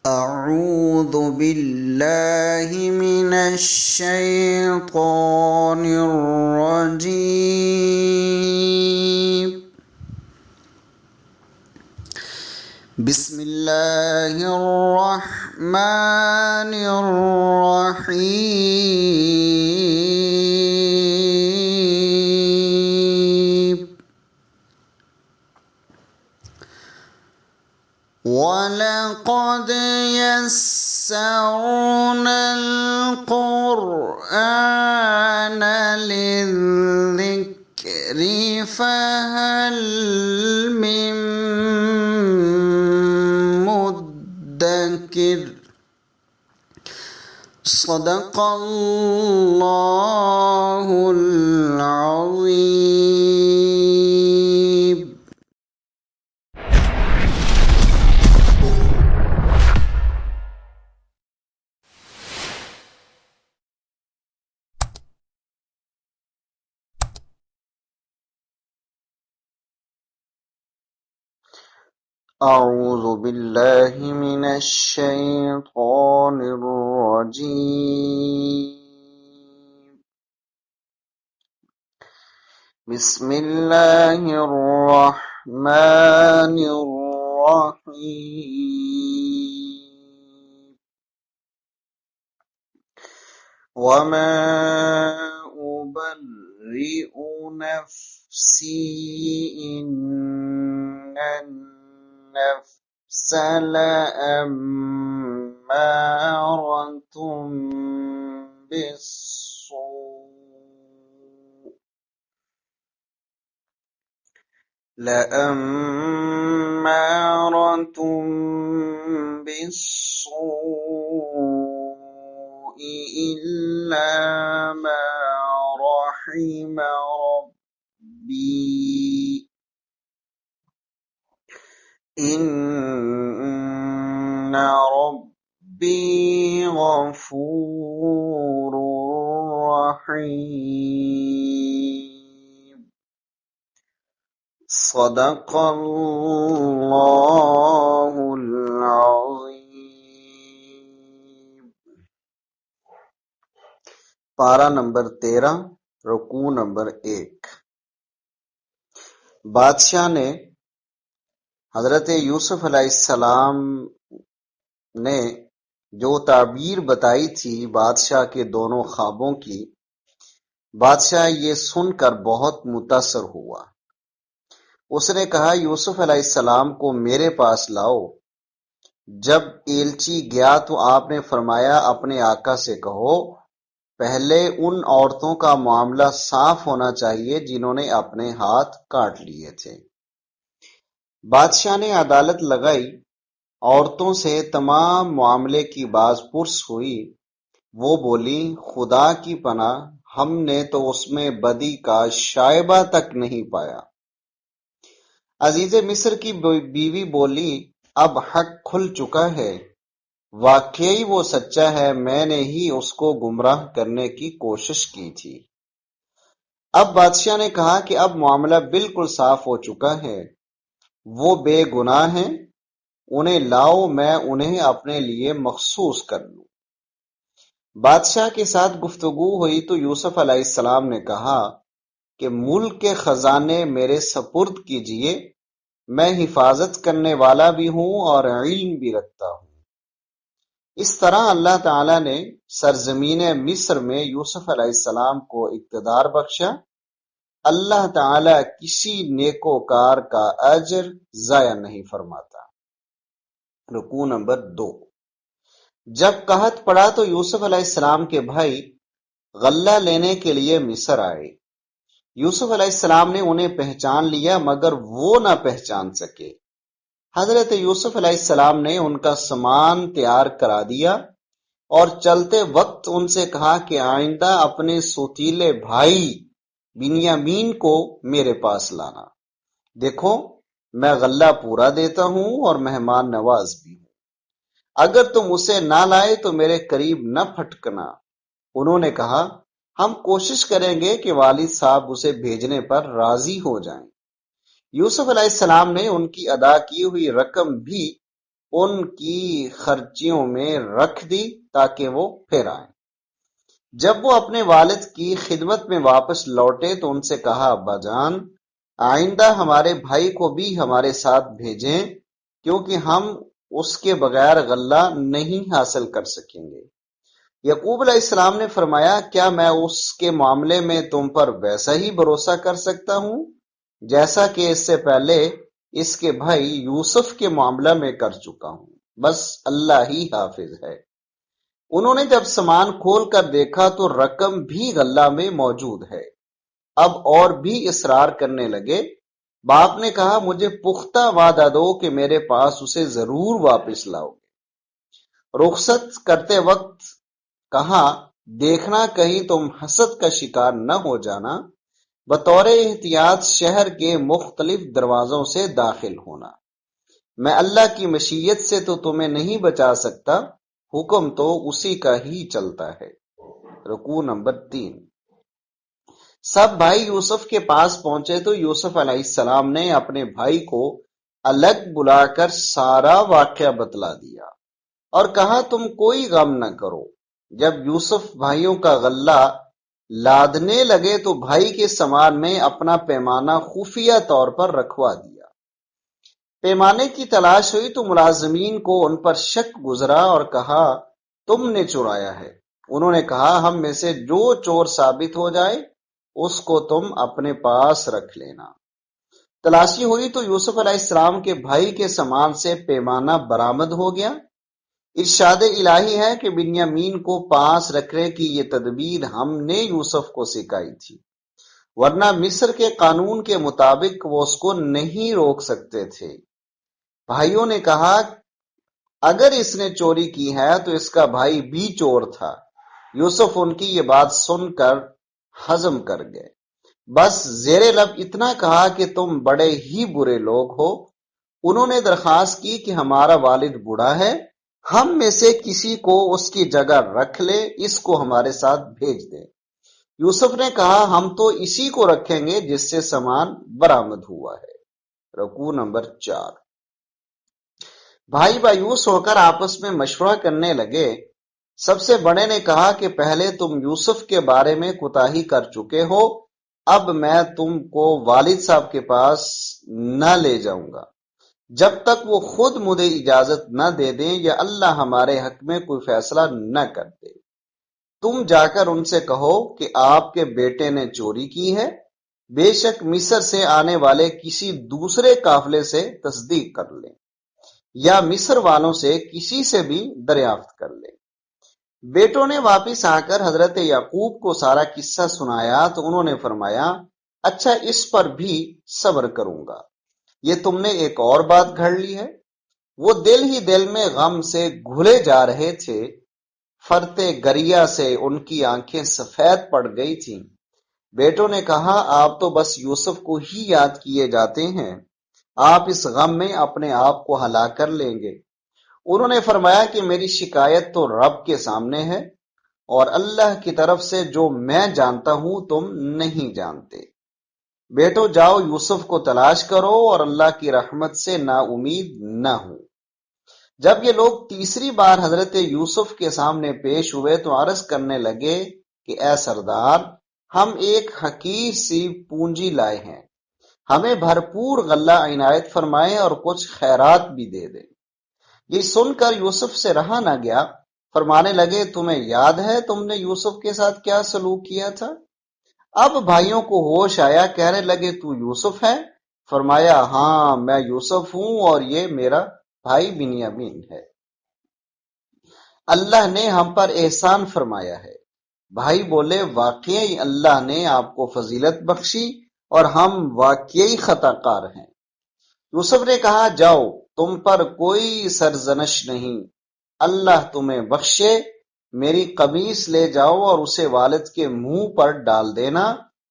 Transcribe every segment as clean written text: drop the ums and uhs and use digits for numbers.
أعوذ بالله من الشيطان الرجيم. بسم الله الرحمن الرحيم. وَلَقَدْ يَسَّرْنَا الْقُرْآنَ لِلذِّكْرِ فَهَلْ مِن مُّدَّكِرٍ. صدق الله العظيم. أعوذ بالله من الشيطان الرجيم. بسم الله الرحمن الرحيم. وما أبرئ نفسي إن النفس لأمارة بالسوء إلا ما رحم ربي إن ربي غفور رحيم. صدق اللہ العظیم. پارہ نمبر 13، رکوع نمبر 1. بادشاہ نے حضرت یوسف علیہ السلام نے جو تعبیر بتائی تھی بادشاہ کے دونوں خوابوں کی، بادشاہ یہ سن کر بہت متاثر ہوا. اس نے کہا یوسف علیہ السلام کو میرے پاس لاؤ. جب ایلچی گیا تو آپ نے فرمایا اپنے آقا سے کہو پہلے ان عورتوں کا معاملہ صاف ہونا چاہیے جنہوں نے اپنے ہاتھ کاٹ لیے تھے. بادشاہ نے عدالت لگائی، عورتوں سے تمام معاملے کی باز پرس ہوئی. وہ بولی خدا کی پناہ ہم نے تو اس میں بدی کا شائبہ تک نہیں پایا. عزیز مصر کی بیوی بولی اب حق کھل چکا ہے، واقعی وہ سچا ہے، میں نے ہی اس کو گمراہ کرنے کی کوشش کی تھی. اب بادشاہ نے کہا کہ اب معاملہ بالکل صاف ہو چکا ہے، وہ بے گناہ ہیں، انہیں لاؤ میں انہیں اپنے لیے مخصوص کر لوں. بادشاہ کے ساتھ گفتگو ہوئی تو یوسف علیہ السلام نے کہا کہ ملک کے خزانے میرے سپرد کیجئے، میں حفاظت کرنے والا بھی ہوں اور علم بھی رکھتا ہوں. اس طرح اللہ تعالیٰ نے سرزمین مصر میں یوسف علیہ السلام کو اقتدار بخشا. اللہ تعالیٰ کسی نیکوکار کا اجر ضائع نہیں فرماتا. رکوع نمبر 2. جب قحط پڑا تو یوسف علیہ السلام کے بھائی غلہ لینے کے لیے مصر آئے. یوسف علیہ السلام نے انہیں پہچان لیا مگر وہ نہ پہچان سکے. حضرت یوسف علیہ السلام نے ان کا سامان تیار کرا دیا اور چلتے وقت ان سے کہا کہ آئندہ اپنے سوتیلے بھائی بنیامین کو میرے پاس لانا. دیکھو میں غلہ پورا دیتا ہوں اور مہمان نواز بھی ہوں. اگر تم اسے نہ لائے تو میرے قریب نہ پھٹکنا. انہوں نے کہا ہم کوشش کریں گے کہ والد صاحب اسے بھیجنے پر راضی ہو جائیں. یوسف علیہ السلام نے ان کی ادا کی ہوئی رقم بھی ان کی خرچیوں میں رکھ دی تاکہ وہ پھر آئیں۔ جب وہ اپنے والد کی خدمت میں واپس لوٹے تو ان سے کہا، ابا جان، آئندہ ہمارے بھائی کو بھی ہمارے ساتھ بھیجیں کیونکہ ہم اس کے بغیر غلہ نہیں حاصل کر سکیں گے۔ یعقوب علیہ السلام نے فرمایا، کیا میں اس کے معاملے میں تم پر ویسا ہی بھروسہ کر سکتا ہوں جیسا کہ اس سے پہلے اس کے بھائی یوسف کے معاملہ میں کر چکا ہوں؟ بس اللہ ہی حافظ ہے۔ انہوں نے جب سامان کھول کر دیکھا تو رقم بھی غلہ میں موجود ہے۔ اب اور بھی اصرار کرنے لگے۔ باپ نے کہا، مجھے پختہ وعدہ دو کہ میرے پاس اسے ضرور واپس لاؤ گے۔ رخصت کرتے وقت کہا، دیکھنا کہیں تم حسد کا شکار نہ ہو جانا، بطور احتیاط شہر کے مختلف دروازوں سے داخل ہونا۔ میں اللہ کی مشیت سے تو تمہیں نہیں بچا سکتا، حکم تو اسی کا ہی چلتا ہے۔ رکوع نمبر 3۔ سب بھائی یوسف کے پاس پہنچے تو یوسف علیہ السلام نے اپنے بھائی کو الگ بلا کر سارا واقعہ بتلا دیا اور کہا، تم کوئی غم نہ کرو۔ جب یوسف بھائیوں کا غلہ لادنے لگے تو بھائی کے سامان میں اپنا پیمانہ خفیہ طور پر رکھوا دیا۔ پیمانے کی تلاش ہوئی تو ملازمین کو ان پر شک گزرا اور کہا، تم نے چرایا ہے۔ انہوں نے کہا، ہم میں سے جو چور ثابت ہو جائے اس کو تم اپنے پاس رکھ لینا۔ تلاشی ہوئی تو یوسف علیہ السلام کے بھائی کے سامان سے پیمانہ برآمد ہو گیا۔ ارشاد الہی ہے کہ بنیامین کو پاس رکھنے کی یہ تدبیر ہم نے یوسف کو سکھائی تھی، ورنہ مصر کے قانون کے مطابق وہ اس کو نہیں روک سکتے تھے۔ بھائیوں نے کہا، اگر اس نے چوری کی ہے تو اس کا بھائی بھی چور تھا۔ یوسف ان کی یہ بات سن کر ہضم کر گئے، بس زیر لب اتنا کہا کہ تم بڑے ہی برے لوگ ہو۔ انہوں نے درخواست کی کہ ہمارا والد بوڑھا ہے، ہم میں سے کسی کو اس کی جگہ رکھ لے، اس کو ہمارے ساتھ بھیج دیں۔ یوسف نے کہا، ہم تو اسی کو رکھیں گے جس سے سامان برآمد ہوا ہے۔ رکوع نمبر 4۔ بھائی مایوس ہو کر آپس میں مشورہ کرنے لگے۔ سب سے بڑے نے کہا کہ پہلے تم یوسف کے بارے میں کوتاہی کر چکے ہو، اب میں تم کو والد صاحب کے پاس نہ لے جاؤں گا جب تک وہ خود مجھے اجازت نہ دے دیں یا اللہ ہمارے حق میں کوئی فیصلہ نہ کر دے۔ تم جا کر ان سے کہو کہ آپ کے بیٹے نے چوری کی ہے، بے شک مصر سے آنے والے کسی دوسرے قافلے سے تصدیق کر لیں یا مصر والوں سے کسی سے بھی دریافت کر لیں۔ بیٹوں نے واپس آ کر حضرت یعقوب کو سارا قصہ سنایا تو انہوں نے فرمایا، اچھا اس پر بھی صبر کروں گا، یہ تم نے ایک اور بات گھڑ لی ہے۔ وہ دل ہی دل میں غم سے گھلے جا رہے تھے۔ فرتے گریا سے ان کی آنکھیں سفید پڑ گئی تھیں۔ بیٹوں نے کہا، آپ تو بس یوسف کو ہی یاد کیے جاتے ہیں، آپ اس غم میں اپنے آپ کو ہلاک کر لیں گے۔ انہوں نے فرمایا کہ میری شکایت تو رب کے سامنے ہے اور اللہ کی طرف سے جو میں جانتا ہوں تم نہیں جانتے۔ بیٹو جاؤ یوسف کو تلاش کرو اور اللہ کی رحمت سے نا امید نہ ہو۔ جب یہ لوگ تیسری بار حضرت یوسف کے سامنے پیش ہوئے تو عرض کرنے لگے کہ اے سردار، ہم ایک حقیر سی پونجی لائے ہیں، ہمیں بھرپور غلہ عنایت فرمائیں اور کچھ خیرات بھی دے دیں۔ یہ سن کر یوسف سے رہا نہ گیا، فرمانے لگے، تمہیں یاد ہے تم نے یوسف کے ساتھ کیا سلوک کیا تھا؟ اب بھائیوں کو ہوش آیا، کہنے لگے، تو یوسف ہے؟ فرمایا، ہاں میں یوسف ہوں اور یہ میرا بھائی بنیامین ہے، اللہ نے ہم پر احسان فرمایا ہے۔ بھائی بولے، واقعی اللہ نے آپ کو فضیلت بخشی اور ہم واقعی خطا کار ہیں۔ یوسف نے کہا، جاؤ تم پر کوئی سرزنش نہیں، اللہ تمہیں بخشے، میری قمیص لے جاؤ اور اسے والد کے منہ پر ڈال دینا،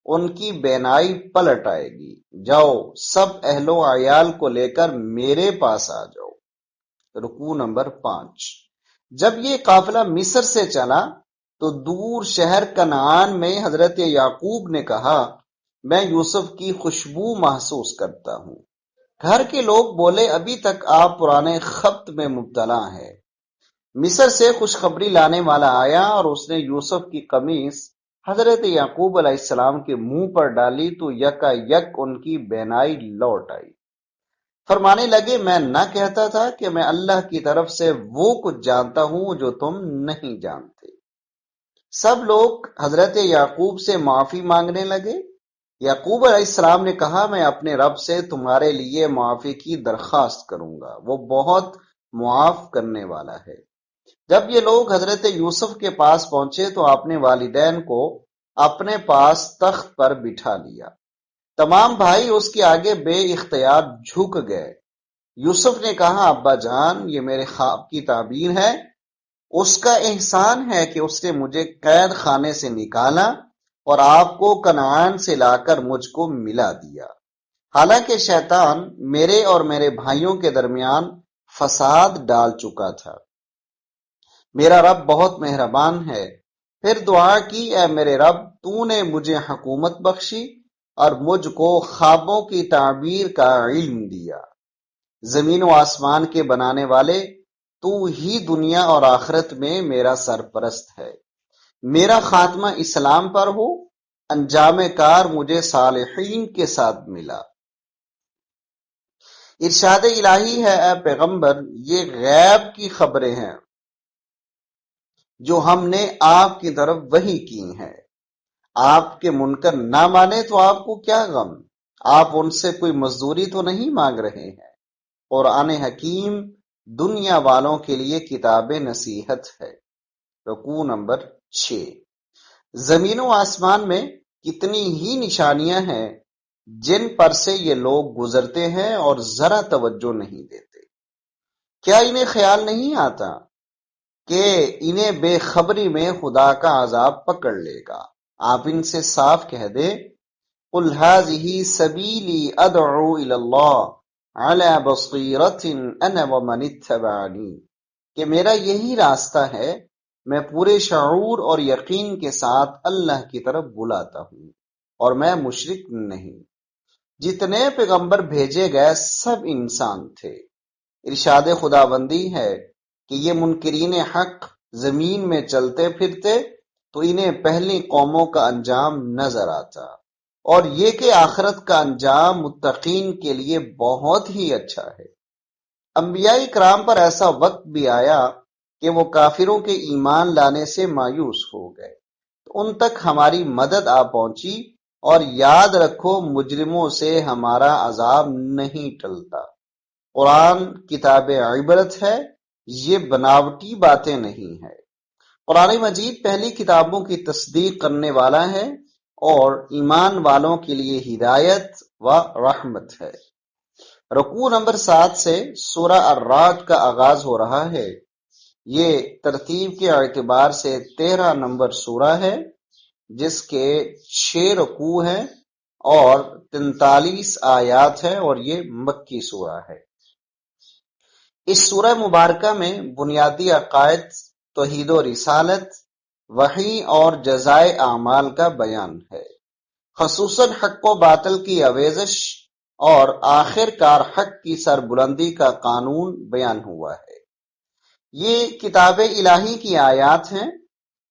ان کی بینائی پلٹ آئے گی۔ جاؤ سب اہل و عیال کو لے کر میرے پاس آ جاؤ۔ رکوع نمبر 5۔ جب یہ قافلہ مصر سے چلا تو دور شہر کنعان میں حضرت یعقوب نے کہا، میں یوسف کی خوشبو محسوس کرتا ہوں۔ گھر کے لوگ بولے ابھی تک آپ پرانے خبط میں مبتلا ہیں۔ مصر سے خوشخبری لانے والا آیا اور اس نے یوسف کی قمیص حضرت یعقوب علیہ السلام کے منہ پر ڈالی تو یکا یک ان کی بینائی لوٹ آئی۔ فرمانے لگے میں نہ کہتا تھا کہ میں اللہ کی طرف سے وہ کچھ جانتا ہوں جو تم نہیں جانتے۔ سب لوگ حضرت یعقوب سے معافی مانگنے لگے۔ یعقوب علیہ السلام نے کہا میں اپنے رب سے تمہارے لیے معافی کی درخواست کروں گا، وہ بہت معاف کرنے والا ہے۔ جب یہ لوگ حضرت یوسف کے پاس پہنچے تو آپ نے والدین کو اپنے پاس تخت پر بٹھا لیا۔ تمام بھائی اس کے آگے بے اختیار جھک گئے۔ یوسف نے کہا ابا جان یہ میرے خواب کی تعبیر ہے، اس کا احسان ہے کہ اس نے مجھے قید خانے سے نکالا اور آپ کو کنعان سے لا کر مجھ کو ملا دیا۔ حالانکہ شیطان میرے اور میرے بھائیوں کے درمیان فساد ڈال چکا تھا۔ میرا رب بہت مہربان ہے۔ پھر دعا کی اے میرے رب تو نے مجھے حکومت بخشی اور مجھ کو خوابوں کی تعبیر کا علم دیا۔ زمین و آسمان کے بنانے والے تو ہی دنیا اور آخرت میں میرا سرپرست ہے۔ میرا خاتمہ اسلام پر ہو، انجام کار مجھے صالحین کے ساتھ ملا۔ ارشاد الہی ہے اے پیغمبر یہ غیب کی خبریں ہیں جو ہم نے آپ کی طرف وحی کی ہیں۔ آپ کے منکر نہ مانے تو آپ کو کیا غم، آپ ان سے کوئی مزدوری تو نہیں مانگ رہے ہیں۔ قرآن حکیم دنیا والوں کے لیے کتاب نصیحت ہے۔ رکوع نمبر 6۔ زمین و آسمان میں کتنی ہی نشانیاں ہیں جن پر سے یہ لوگ گزرتے ہیں اور ذرا توجہ نہیں دیتے۔ کیا انہیں خیال نہیں آتا کہ انہیں بے خبری میں خدا کا عذاب پکڑ لے گا؟ آپ ان سے صاف کہہ دیں قُلْ هَٰذِهِ سَبِيلِي أَدْعُو إِلَى اللَّهِ عَلَىٰ بَصِيرَةٍ أَنَا وَمَنِ اتَّبَعَنِي کہ میرا یہی راستہ ہے، میں پورے شعور اور یقین کے ساتھ اللہ کی طرف بلاتا ہوں اور میں مشرک نہیں۔ جتنے پیغمبر بھیجے گئے سب انسان تھے۔ ارشاد خداوندی ہے کہ یہ منکرین حق زمین میں چلتے پھرتے تو انہیں پہلی قوموں کا انجام نظر آتا، اور یہ کہ آخرت کا انجام متقین کے لیے بہت ہی اچھا ہے۔ انبیاء کرام پر ایسا وقت بھی آیا کہ وہ کافروں کے ایمان لانے سے مایوس ہو گئے، تو ان تک ہماری مدد آ پہنچی، اور یاد رکھو مجرموں سے ہمارا عذاب نہیں ٹلتا۔ قرآن کتاب عبرت ہے، یہ بناوٹی باتیں نہیں ہے۔ قرآن مجید پہلی کتابوں کی تصدیق کرنے والا ہے اور ایمان والوں کے لیے ہدایت و رحمت ہے۔ رکوع نمبر 7 سے سورہ الرعد کا آغاز ہو رہا ہے۔ یہ ترتیب کے اعتبار سے 13 نمبر سورہ ہے جس کے 6 رکوع ہیں اور 43 آیات ہے، اور یہ مکی سورہ ہے۔ اس سورہ مبارکہ میں بنیادی عقائد، توحید و رسالت، وحی اور جزائے اعمال کا بیان ہے، خصوصاً حق و باطل کی آویزش اور آخر کار حق کی سربلندی کا قانون بیان ہوا ہے۔ یہ کتاب الہی کی آیات ہیں،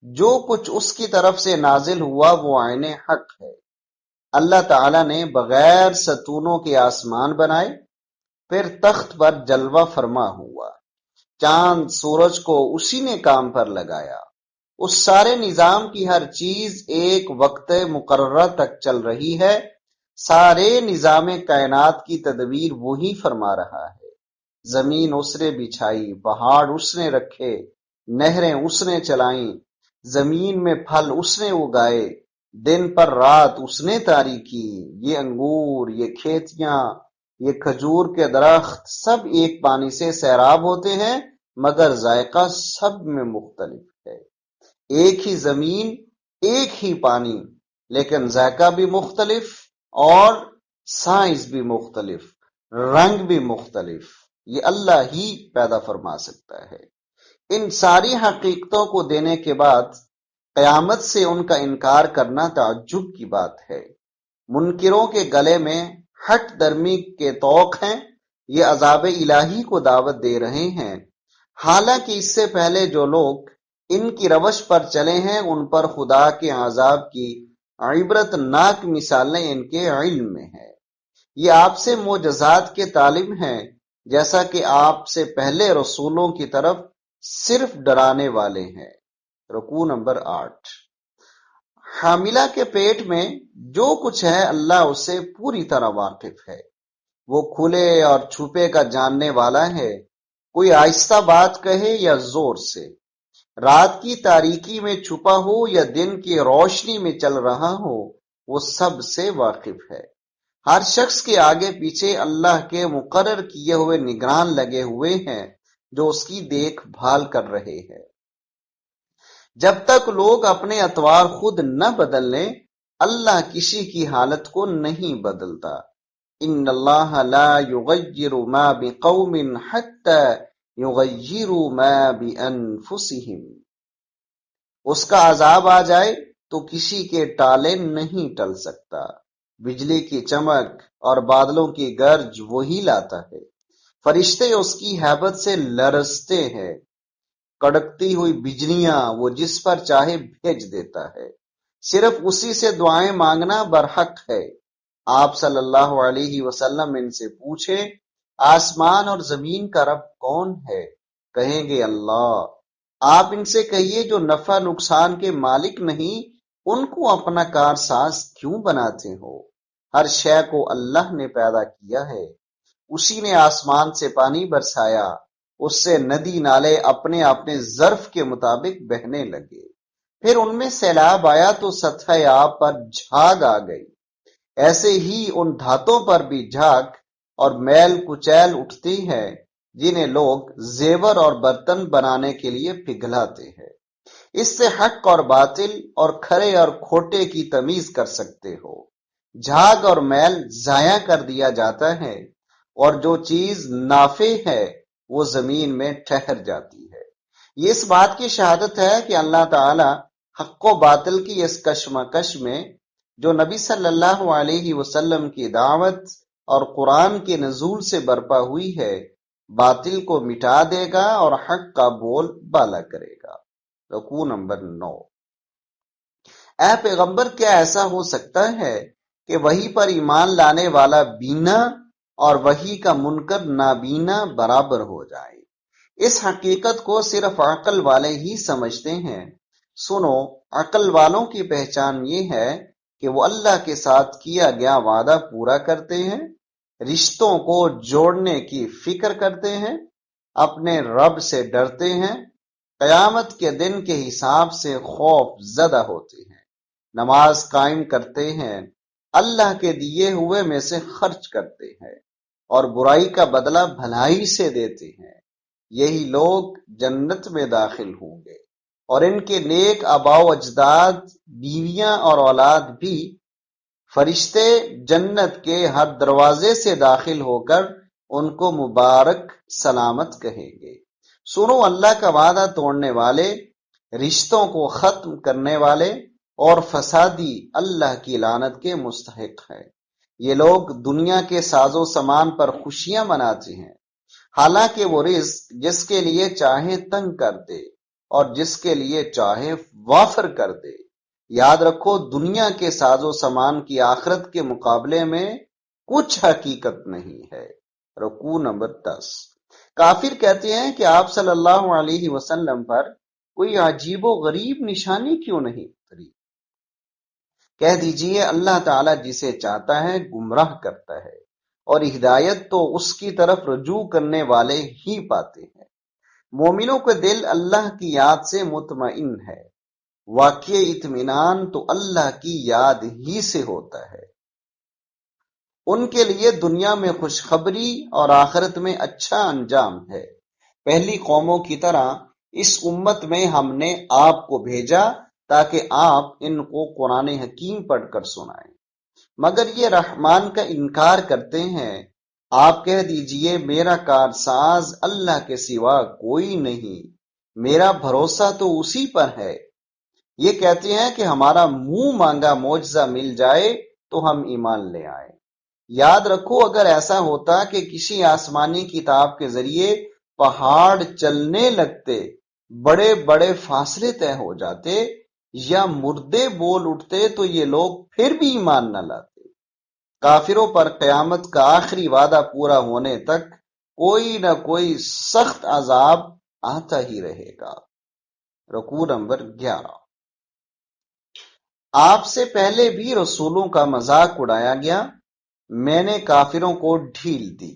جو کچھ اس کی طرف سے نازل ہوا وہ عین حق ہے۔ اللہ تعالیٰ نے بغیر ستونوں کے آسمان بنائے، پھر تخت پر جلوہ فرما ہوا، چاند سورج کو اسی نے کام پر لگایا۔ اس سارے نظام کی ہر چیز ایک وقت مقررہ تک چل رہی ہے۔ سارے نظام کائنات کی تدبیر وہی فرما رہا ہے۔ زمین اس نے بچھائی، پہاڑ اس نے رکھے، نہریں اس نے چلائیں، زمین میں پھل اس نے اگائے، دن پر رات اس نے طاری کی۔ یہ انگور، یہ کھیتیاں، یہ کھجور کے درخت سب ایک پانی سے سیراب ہوتے ہیں، مگر ذائقہ سب میں مختلف ہے۔ ایک ہی زمین، ایک ہی پانی، لیکن ذائقہ بھی مختلف اور سائز بھی مختلف، رنگ بھی مختلف۔ یہ اللہ ہی پیدا فرما سکتا ہے۔ ان ساری حقیقتوں کو دینے کے بعد قیامت سے ان کا انکار کرنا تعجب کی بات ہے۔ منکروں کے گلے میں ہٹ درمی کے توق ہیں، یہ عذاب الہی کو دعوت دے رہے ہیں، حالانکہ اس سے پہلے جو لوگ ان کی روش پر چلے ہیں ان پر خدا کے عذاب کی عبرت ناک مثالیں ان کے علم میں ہیں۔ یہ آپ سے معجزات کے طالب ہیں، جیسا کہ آپ سے پہلے رسولوں کی طرف صرف ڈرانے والے ہیں۔ رکوع نمبر 8۔ حاملہ کے پیٹ میں جو کچھ ہے اللہ اسے پوری طرح واقف ہے، وہ کھلے اور چھپے کا جاننے والا ہے، کوئی آہستہ بات کہے یا زور سے، رات کی تاریکی میں چھپا ہو یا دن کی روشنی میں چل رہا ہو، وہ سب سے واقف ہے۔ ہر شخص کے آگے پیچھے اللہ کے مقرر کیے ہوئے نگران لگے ہوئے ہیں جو اس کی دیکھ بھال کر رہے ہیں۔ جب تک لوگ اپنے اطوار خود نہ بدل لیں، اللہ کسی کی حالت کو نہیں بدلتا۔ ان اللہ لا یغیر ما بقوم حتی یغیروا ما بانفسہم۔ اس کا عذاب آ جائے تو کسی کے ٹالے نہیں ٹل سکتا۔ بجلی کی چمک اور بادلوں کی گرج وہی لاتا ہے، فرشتے اس کی ہیبت سے لرزتے ہیں، کڑکتی ہوئی بجلیاں وہ جس پر چاہے بھیج دیتا ہے، صرف اسی سے دعائیں مانگنا برحق ہے۔ آپ صلی اللہ علیہ وسلم ان سے پوچھیں، آسمان اور زمین کا رب کون ہے؟ کہیں گے اللہ۔ آپ ان سے کہیے، جو نفع نقصان کے مالک نہیں، ان کو اپنا کارساز کیوں بناتے ہو؟ ہر شے کو اللہ نے پیدا کیا ہے، اسی نے آسمان سے پانی برسایا، اس سے ندی نالے اپنے اپنے ظرف کے مطابق بہنے لگے، پھر ان میں سیلاب آیا تو سطح آب پر جھاگ آ گئی، ایسے ہی ان دھاتوں پر بھی جھاگ اور میل کچیل اٹھتی ہے جنہیں لوگ زیور اور برتن بنانے کے لیے پگھلاتے ہیں۔ اس سے حق اور باطل اور کھرے اور کھوٹے کی تمیز کر سکتے ہو۔ جھاگ اور میل ضائع کر دیا جاتا ہے، اور جو چیز نافع ہے وہ زمین میں ٹھہر جاتی ہے۔ یہ اس بات کی شہادت ہے کہ اللہ تعالی حق و باطل کی اس کشمکش میں جو نبی صلی اللہ علیہ وسلم کی دعوت اور قرآن کے نزول سے برپا ہوئی ہے، باطل کو مٹا دے گا اور حق کا بول بالا کرے گا۔ رکوع نمبر 9۔ اے پیغمبر، کیا ایسا ہو سکتا ہے کہ وحی پر ایمان لانے والا بینا اور وحی کا منکر نابینا برابر ہو جائے؟ اس حقیقت کو صرف عقل والے ہی سمجھتے ہیں۔ سنو، عقل والوں کی پہچان یہ ہے کہ وہ اللہ کے ساتھ کیا گیا وعدہ پورا کرتے ہیں، رشتوں کو جوڑنے کی فکر کرتے ہیں، اپنے رب سے ڈرتے ہیں، قیامت کے دن کے حساب سے خوف زدہ ہوتے ہیں، نماز قائم کرتے ہیں، اللہ کے دیے ہوئے میں سے خرچ کرتے ہیں، اور برائی کا بدلہ بھلائی سے دیتے ہیں۔ یہی لوگ جنت میں داخل ہوں گے، اور ان کے نیک آباء و اجداد، بیویاں اور اولاد بھی۔ فرشتے جنت کے ہر دروازے سے داخل ہو کر ان کو مبارک سلامت کہیں گے۔ سنو، اللہ کا وعدہ توڑنے والے، رشتوں کو ختم کرنے والے اور فسادی اللہ کی لعنت کے مستحق ہیں۔ یہ لوگ دنیا کے ساز و سامان پر خوشیاں مناتے ہیں، حالانکہ وہ رزق جس کے لیے چاہے تنگ کر دے اور جس کے لیے چاہے وافر کر دے۔ یاد رکھو، دنیا کے ساز و سامان کی آخرت کے مقابلے میں کچھ حقیقت نہیں ہے۔ رکوع نمبر 10۔ کافر کہتے ہیں کہ آپ صلی اللہ علیہ وسلم پر کوئی عجیب و غریب نشانی کیوں نہیں اتری؟ کہہ دیجئے، اللہ تعالیٰ جسے چاہتا ہے گمراہ کرتا ہے، اور ہدایت تو اس کی طرف رجوع کرنے والے ہی پاتے ہیں۔ مومنوں کے دل اللہ کی یاد سے مطمئن ہے، واقعی اطمینان تو اللہ کی یاد ہی سے ہوتا ہے۔ ان کے لیے دنیا میں خوشخبری اور آخرت میں اچھا انجام ہے۔ پہلی قوموں کی طرح اس امت میں ہم نے آپ کو بھیجا تاکہ آپ ان کو قرآن حکیم پڑھ کر سنائیں، مگر یہ رحمان کا انکار کرتے ہیں۔ آپ کہہ دیجئے، میرا کارساز اللہ کے سوا کوئی نہیں، میرا بھروسہ تو اسی پر ہے۔ یہ کہتے ہیں کہ ہمارا منہ مانگا معجزہ مل جائے تو ہم ایمان لے آئیں۔ یاد رکھو اگر ایسا ہوتا کہ کسی آسمانی کتاب کے ذریعے پہاڑ چلنے لگتے، بڑے بڑے فاصلے طے ہو جاتے یا مردے بول اٹھتے تو یہ لوگ پھر بھی ایمان نہ لاتے۔ کافروں پر قیامت کا آخری وعدہ پورا ہونے تک کوئی نہ کوئی سخت عذاب آتا ہی رہے گا۔ رکوع نمبر 11۔ آپ سے پہلے بھی رسولوں کا مذاق اڑایا گیا، میں نے کافروں کو ڈھیل دی،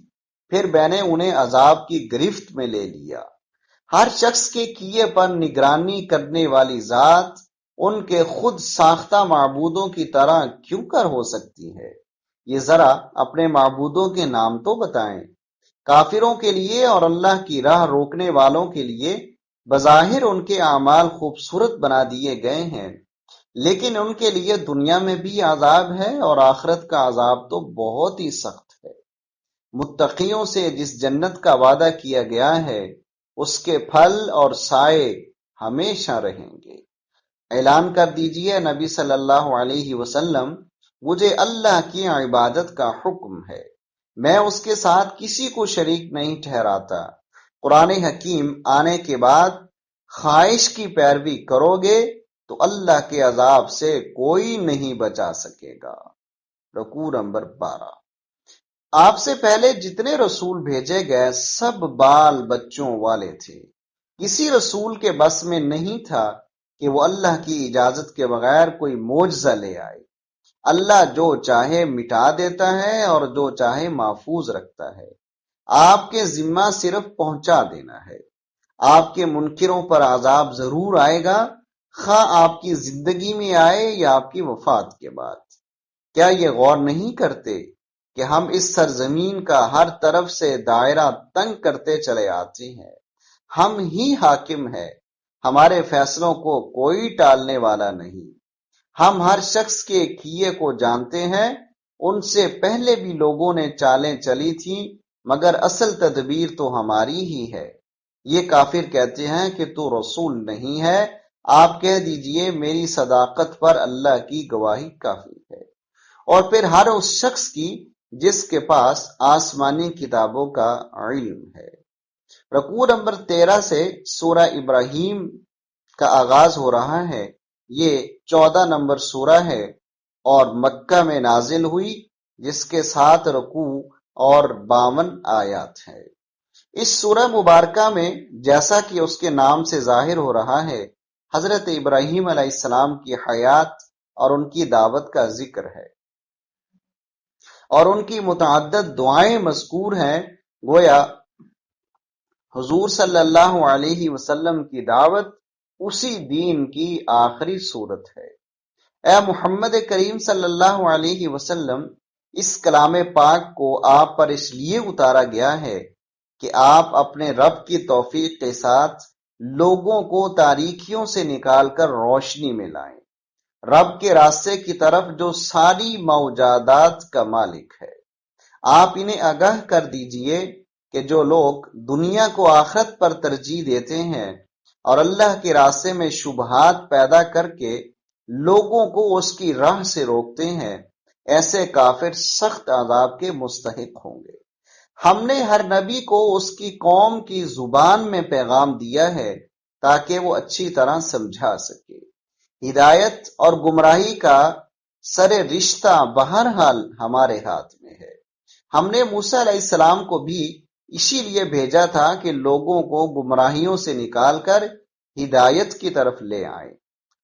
پھر میں نے انہیں عذاب کی گرفت میں لے لیا۔ ہر شخص کے کیے پر نگرانی کرنے والی ذات ان کے خود ساختہ معبودوں کی طرح کیوں کر ہو سکتی ہے؟ یہ ذرا اپنے معبودوں کے نام تو بتائیں۔ کافروں کے لیے اور اللہ کی راہ روکنے والوں کے لیے بظاہر ان کے اعمال خوبصورت بنا دیے گئے ہیں، لیکن ان کے لیے دنیا میں بھی عذاب ہے اور آخرت کا عذاب تو بہت ہی سخت ہے۔ متقیوں سے جس جنت کا وعدہ کیا گیا ہے اس کے پھل اور سائے ہمیشہ رہیں گے۔ اعلان کر دیجئے نبی صلی اللہ علیہ وسلم، مجھے اللہ کی عبادت کا حکم ہے، میں اس کے ساتھ کسی کو شریک نہیں ٹھہراتا۔ قرآن حکیم آنے کے بعد خواہش کی پیروی کرو گے تو اللہ کے عذاب سے کوئی نہیں بچا سکے گا۔ رکوع نمبر 12۔ آپ سے پہلے جتنے رسول بھیجے گئے سب بال بچوں والے تھے، کسی رسول کے بس میں نہیں تھا کہ وہ اللہ کی اجازت کے بغیر کوئی معجزہ لے آئے۔ اللہ جو چاہے مٹا دیتا ہے اور جو چاہے محفوظ رکھتا ہے۔ آپ کے ذمہ صرف پہنچا دینا ہے۔ آپ کے منکروں پر عذاب ضرور آئے گا، خواہ آپ کی زندگی میں آئے یا آپ کی وفات کے بعد۔ کیا یہ غور نہیں کرتے کہ ہم اس سرزمین کا ہر طرف سے دائرہ تنگ کرتے چلے آتے ہیں؟ ہم ہی حاکم ہیں، ہمارے فیصلوں کو کوئی ٹالنے والا نہیں۔ ہم ہر شخص کے کیے کو جانتے ہیں، ان سے پہلے بھی لوگوں نے چالیں چلی تھیں، مگر اصل تدبیر تو ہماری ہی ہے۔ یہ کافر کہتے ہیں کہ تو رسول نہیں ہے، آپ کہہ دیجئے میری صداقت پر اللہ کی گواہی کافی ہے، اور پھر ہر اس شخص کی جس کے پاس آسمانی کتابوں کا علم ہے۔ رکوع نمبر 13 سے سورہ ابراہیم کا آغاز ہو رہا ہے۔ یہ 14 نمبر سورہ ہے اور مکہ میں نازل ہوئی، جس کے 7 رکوع اور 52 آیات ہیں۔ اس سورہ مبارکہ میں جیسا کہ اس کے نام سے ظاہر ہو رہا ہے، حضرت ابراہیم علیہ السلام کی حیات اور ان کی دعوت کا ذکر ہے، اور ان کی متعدد دعائیں مذکور ہیں۔ گویا حضور صلی اللہ علیہ وسلم کی دعوت اسی دین کی آخری صورت ہے۔ اے محمد کریم صلی اللہ علیہ وسلم، اس کلام پاک کو آپ پر اس لیے اتارا گیا ہے کہ آپ اپنے رب کی توفیق کے ساتھ لوگوں کو تاریکیوں سے نکال کر روشنی میں لائیں، رب کے راستے کی طرف جو ساری موجودات کا مالک ہے۔ آپ انہیں آگاہ کر دیجئے کہ جو لوگ دنیا کو آخرت پر ترجیح دیتے ہیں اور اللہ کے راستے میں شبہات پیدا کر کے لوگوں کو اس کی راہ سے روکتے ہیں، ایسے کافر سخت عذاب کے مستحق ہوں گے۔ ہم نے ہر نبی کو اس کی قوم کی زبان میں پیغام دیا ہے تاکہ وہ اچھی طرح سمجھا سکے۔ ہدایت اور گمراہی کا سر رشتہ بہرحال ہمارے ہاتھ میں ہے۔ ہم نے موسیٰ علیہ السلام کو بھی اسی لیے بھیجا تھا کہ لوگوں کو گمراہیوں سے نکال کر ہدایت کی طرف لے آئیں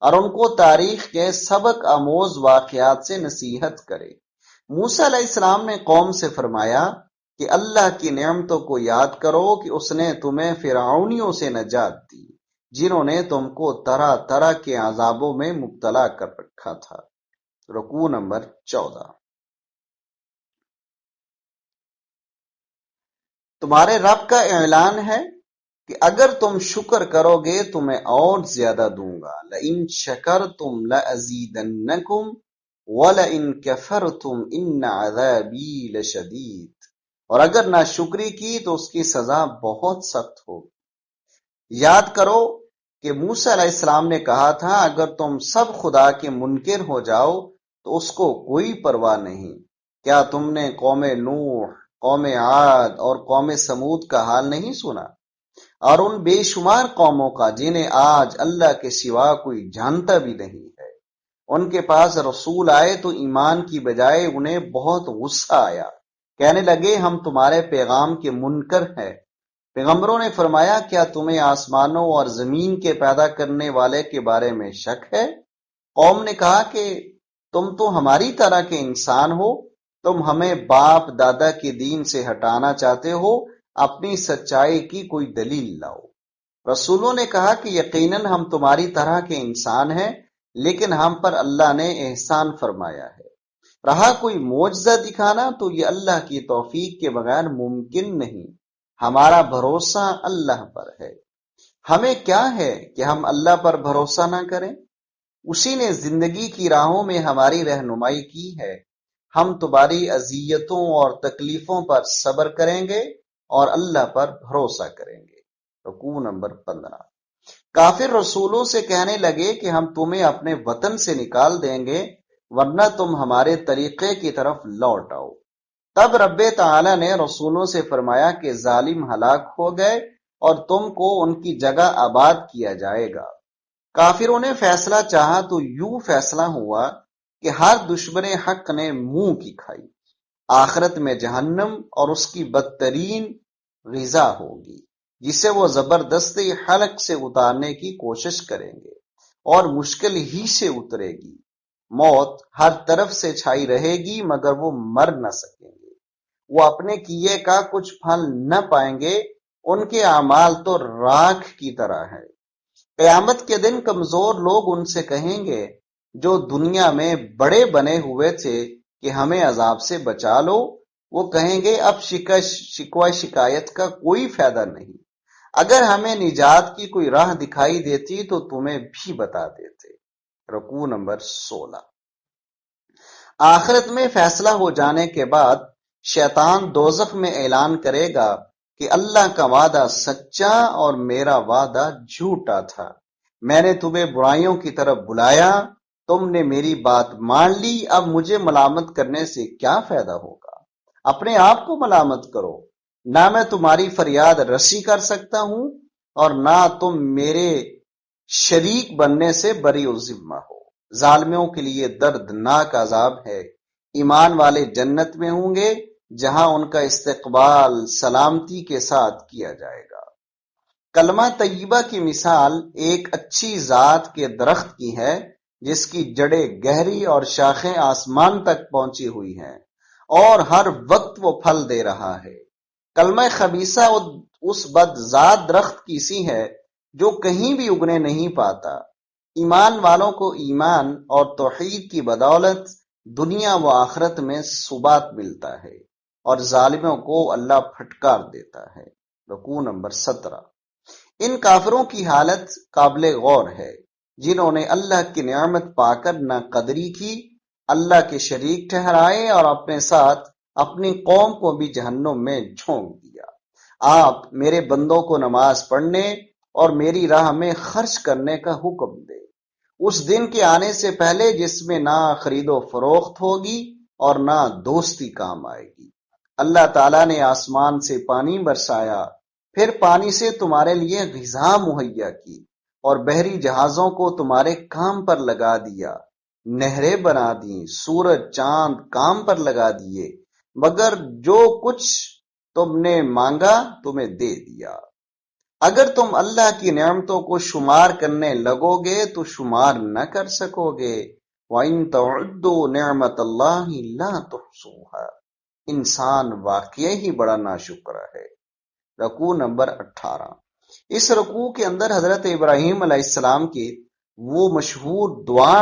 اور ان کو تاریخ کے سبق آموز واقعات سے نصیحت کرے۔ موسیٰ علیہ السلام نے قوم سے فرمایا کہ اللہ کی نعمتوں کو یاد کرو کہ اس نے تمہیں فرعونیوں سے نجات دی، جنہوں نے تم کو طرح طرح کے عذابوں میں مبتلا کر رکھا تھا۔ رکوع نمبر 14۔ تمہارے رب کا اعلان ہے کہ اگر تم شکر کرو گے تو میں اور زیادہ دوں گا۔ لئن شکرتم لأزیدنکم ولئن کفرتم ان عذابی لشدید۔ اور اگر ناشکری کی تو اس کی سزا بہت سخت ہوگی۔ یاد کرو کہ موسیٰ علیہ السلام نے کہا تھا اگر تم سب خدا کے منکر ہو جاؤ تو اس کو کوئی پرواہ نہیں، کیا تم نے قوم نوح، قوم عاد اور قوم سمود کا حال نہیں سنا، اور ان بے شمار قوموں کا جنہیں آج اللہ کے سوا کوئی جانتا بھی نہیں ہے؟ ان کے پاس رسول آئے تو ایمان کی بجائے انہیں بہت غصہ آیا، کہنے لگے ہم تمہارے پیغام کے منکر ہیں۔ پیغمبروں نے فرمایا کیا تمہیں آسمانوں اور زمین کے پیدا کرنے والے کے بارے میں شک ہے؟ قوم نے کہا کہ تم تو ہماری طرح کے انسان ہو، تم ہمیں باپ دادا کے دین سے ہٹانا چاہتے ہو، اپنی سچائی کی کوئی دلیل لاؤ۔ رسولوں نے کہا کہ یقیناً ہم تمہاری طرح کے انسان ہیں، لیکن ہم پر اللہ نے احسان فرمایا ہے۔ رہا کوئی معجزہ دکھانا تو یہ اللہ کی توفیق کے بغیر ممکن نہیں۔ ہمارا بھروسہ اللہ پر ہے۔ ہمیں کیا ہے کہ ہم اللہ پر بھروسہ نہ کریں؟ اسی نے زندگی کی راہوں میں ہماری رہنمائی کی ہے۔ ہم تمہاری اذیتوں اور تکلیفوں پر صبر کریں گے اور اللہ پر بھروسہ کریں گے۔ رکوع نمبر 15۔ کافر رسولوں سے کہنے لگے کہ ہم تمہیں اپنے وطن سے نکال دیں گے ورنہ تم ہمارے طریقے کی طرف لوٹ آؤ۔ تب رب تعالی نے رسولوں سے فرمایا کہ ظالم ہلاک ہو گئے اور تم کو ان کی جگہ آباد کیا جائے گا۔ کافروں نے فیصلہ چاہا تو یوں فیصلہ ہوا کہ ہر دشمن حق نے منہ کی کھائی۔ آخرت میں جہنم اور اس کی بدترین غذا ہوگی، جسے وہ زبردستی حلق سے اتارنے کی کوشش کریں گے اور مشکل ہی سے اترے گی۔ موت ہر طرف سے چھائی رہے گی مگر وہ مر نہ سکیں گے۔ وہ اپنے کیے کا کچھ پھل نہ پائیں گے، ان کے اعمال تو راکھ کی طرح ہے۔ قیامت کے دن کمزور لوگ ان سے کہیں گے جو دنیا میں بڑے بنے ہوئے تھے کہ ہمیں عذاب سے بچا لو، وہ کہیں گے اب شکوہ شکایت کا کوئی فائدہ نہیں، اگر ہمیں نجات کی کوئی راہ دکھائی دیتی تو تمہیں بھی بتا دیتے۔ رکوع نمبر 16۔ آخرت میں فیصلہ ہو جانے کے بعد شیطان دوزخ میں اعلان کرے گا کہ اللہ کا وعدہ سچا اور میرا وعدہ جھوٹا تھا۔ میں نے تمہیں برائیوں کی طرف بلایا، تم نے میری بات مان لی، اب مجھے ملامت کرنے سے کیا فائدہ ہوگا؟ اپنے آپ کو ملامت کرو، نہ میں تمہاری فریاد رسی کر سکتا ہوں اور نہ تم میرے شریک بننے سے بری ذمہ ہو۔ ظالموں کے لیے دردناک عذاب ہے۔ ایمان والے جنت میں ہوں گے جہاں ان کا استقبال سلامتی کے ساتھ کیا جائے گا۔ کلمہ طیبہ کی مثال ایک اچھی ذات کے درخت کی ہے جس کی جڑیں گہری اور شاخیں آسمان تک پہنچی ہوئی ہیں اور ہر وقت وہ پھل دے رہا ہے۔ کلمہ خبیثہ اس بد ذات درخت کی سی ہے جو کہیں بھی اگنے نہیں پاتا۔ ایمان والوں کو ایمان اور توحید کی بدولت دنیا و آخرت میں ثبات ملتا ہے اور ظالموں کو اللہ پھٹکار دیتا ہے۔ رکوع نمبر 17۔ ان کافروں کی حالت قابل غور ہے جنہوں نے اللہ کی نعمت پا کر نہ قدری کی، اللہ کے شریک ٹھہرائے اور اپنے ساتھ اپنی قوم کو بھی جہنم میں جھونک دیا۔ آپ میرے بندوں کو نماز پڑھنے اور میری راہ میں خرچ کرنے کا حکم دے، اس دن کے آنے سے پہلے جس میں نہ خرید و فروخت ہوگی اور نہ دوستی کام آئے گی۔ اللہ تعالیٰ نے آسمان سے پانی برسایا، پھر پانی سے تمہارے لیے غذا مہیا کی اور بحری جہازوں کو تمہارے کام پر لگا دیا، نہریں بنا دیں، سورج چاند کام پر لگا دیے، مگر جو کچھ تم نے مانگا تمہیں دے دیا۔ اگر تم اللہ کی نعمتوں کو شمار کرنے لگو گے تو شمار نہ کر سکو گے۔ وَإِن تَعُدُّوا نِعْمَتَ اللَّهِ لَا تُحْصُوهَا۔ انسان واقعی ہی بڑا ناشکر ہے۔ رکوع نمبر 18۔ اس رکوع کے اندر حضرت ابراہیم علیہ السلام کی وہ مشہور دعا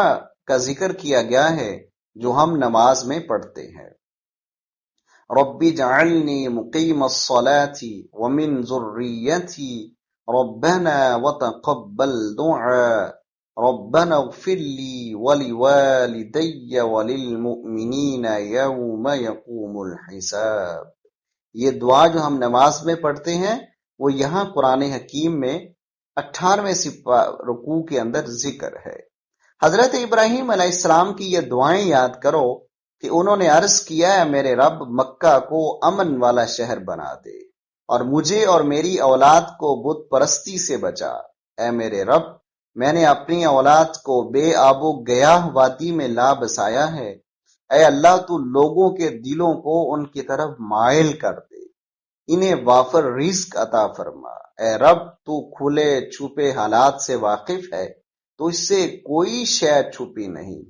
کا ذکر کیا گیا ہے جو ہم نماز میں پڑھتے ہیں۔ رب اجعلنی مقیم الصلاة ومن ذریتی ربنا وتقبل دعاء ربنا اغفر لی ولوالدی وللمؤمنین یوم یقوم الحساب۔ یہ دعا جو ہم نماز میں پڑھتے ہیں وہ یہاں قرآن حکیم میں 18ویں رکوع کے اندر ذکر ہے۔ حضرت ابراہیم علیہ السلام کی یہ دعائیں یاد کرو کہ انہوں نے عرض کیا ہے میرے رب مکہ کو امن والا شہر بنا دے اور مجھے اور میری اولاد کو بت پرستی سے بچا۔ اے میرے رب میں نے اپنی اولاد کو بے آب و گیاہ وادی میں لا بسایا ہے۔ اے اللہ تو لوگوں کے دلوں کو ان کی طرف مائل کر دے، انہیں وافر رزق عطا فرما۔ اے رب تو کھلے چھپے حالات سے واقف ہے، تو اس سے کوئی شے چھپی نہیں۔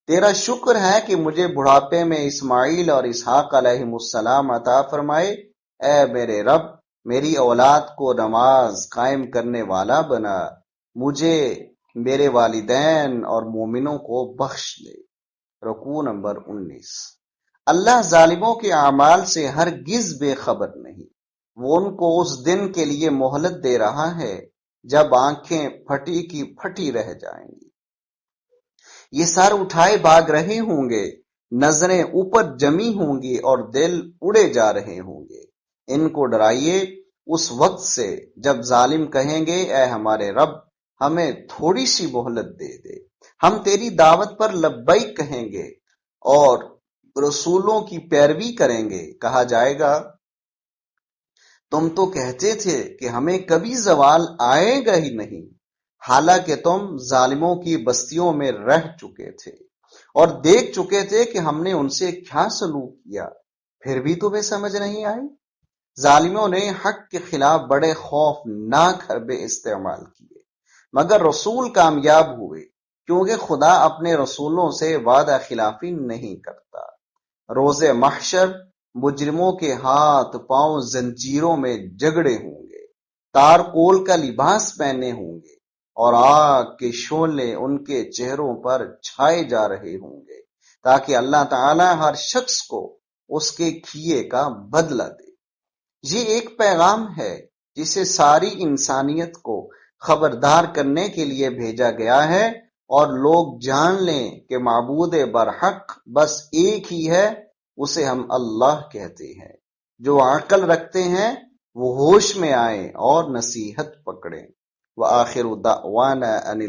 تیرا شکر ہے کہ مجھے بڑھاپے میں اسماعیل اور اسحاق علیہم السلام عطا فرمائے۔ اے میرے رب میری اولاد کو نماز قائم کرنے والا بنا، مجھے، میرے والدین اور مومنوں کو بخش دے۔ رکوع نمبر 19۔ اللہ ظالموں کے اعمال سے ہرگز بے خبر نہیں، وہ ان کو اس دن کے لیے مہلت دے رہا ہے جب آنکھیں پھٹی کی پھٹی رہ جائیں گی۔ یہ سر اٹھائے بھاگ رہے ہوں گے، نظریں اوپر جمی ہوں گی اور دل اڑے جا رہے ہوں گے۔ ان کو ڈرائیے اس وقت سے جب ظالم کہیں گے اے ہمارے رب ہمیں تھوڑی سی مہلت دے دے، ہم تیری دعوت پر لبیک کہیں گے اور رسولوں کی پیروی کریں گے۔ کہا جائے گا تم تو کہتے تھے کہ ہمیں کبھی زوال آئے گا ہی نہیں، حالانکہ تم ظالموں کی بستیوں میں رہ چکے تھے اور دیکھ چکے تھے کہ ہم نے ان سے کیا سلوک کیا، پھر بھی تمہیں سمجھ نہیں آئی۔ ظالموں نے حق کے خلاف بڑے خوفناک حربے استعمال کیے، مگر رسول کامیاب ہوئے، کیونکہ خدا اپنے رسولوں سے وعدہ خلافی نہیں کرتا۔ روز محشر مجرموں کے ہاتھ پاؤں زنجیروں میں جگڑے ہوں گے، تارکول کا لباس پہنے ہوں گے اور آگ کے شعلے ان کے چہروں پر چھائے جا رہے ہوں گے، تاکہ اللہ تعالی ہر شخص کو اس کے کیے کا بدلہ دے۔ یہ ایک پیغام ہے جسے ساری انسانیت کو خبردار کرنے کے لیے بھیجا گیا ہے، اور لوگ جان لیں کہ معبود برحق بس ایک ہی ہے، اسے ہم اللہ کہتے ہیں۔ جو عقل رکھتے ہیں وہ ہوش میں آئیں اور نصیحت پکڑیں۔ وآخر دعوانا ان